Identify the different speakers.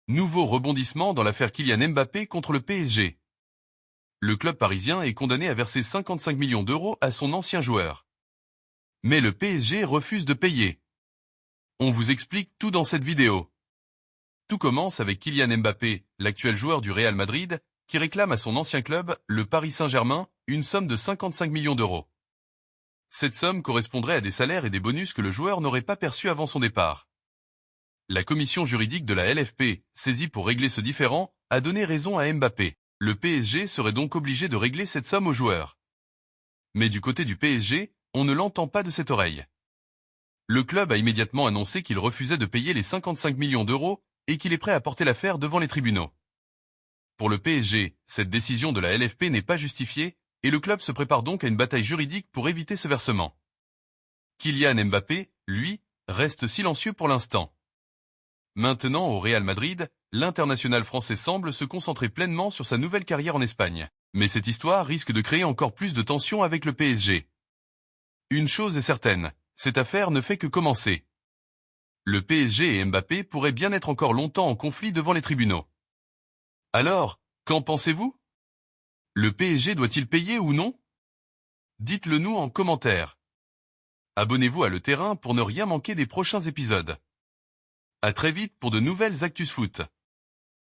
Speaker 1: Nouveau rebondissement dans l'affaire Kylian Mbappé contre le PSG. Le club parisien est condamné à verser 55 millions d'euros à son ancien joueur. Mais le PSG refuse de payer. On vous explique tout dans cette vidéo. Tout commence avec Kylian Mbappé, l'actuel joueur du Real Madrid, qui réclame à son ancien club, le Paris Saint-Germain, une somme de 55 millions d'euros. Cette somme correspondrait à des salaires et des bonus que le joueur n'aurait pas perçus avant son départ. La commission juridique de la LFP, saisie pour régler ce différend, a donné raison à Mbappé. Le PSG serait donc obligé de régler cette somme au joueur. Mais du côté du PSG, on ne l'entend pas de cette oreille. Le club a immédiatement annoncé qu'il refusait de payer les 55 millions d'euros et qu'il est prêt à porter l'affaire devant les tribunaux. Pour le PSG, cette décision de la LFP n'est pas justifiée et le club se prépare donc à une bataille juridique pour éviter ce versement. Kylian Mbappé, lui, reste silencieux pour l'instant. Maintenant au Real Madrid, l'international français semble se concentrer pleinement sur sa nouvelle carrière en Espagne. Mais cette histoire risque de créer encore plus de tensions avec le PSG. Une chose est certaine, cette affaire ne fait que commencer. Le PSG et Mbappé pourraient bien être encore longtemps en conflit devant les tribunaux. Alors, qu'en pensez-vous? Le PSG doit-il payer ou non? Dites-le nous en commentaire. Abonnez-vous à Le Terrain pour ne rien manquer des prochains épisodes. À très vite pour de nouvelles Actus Foot.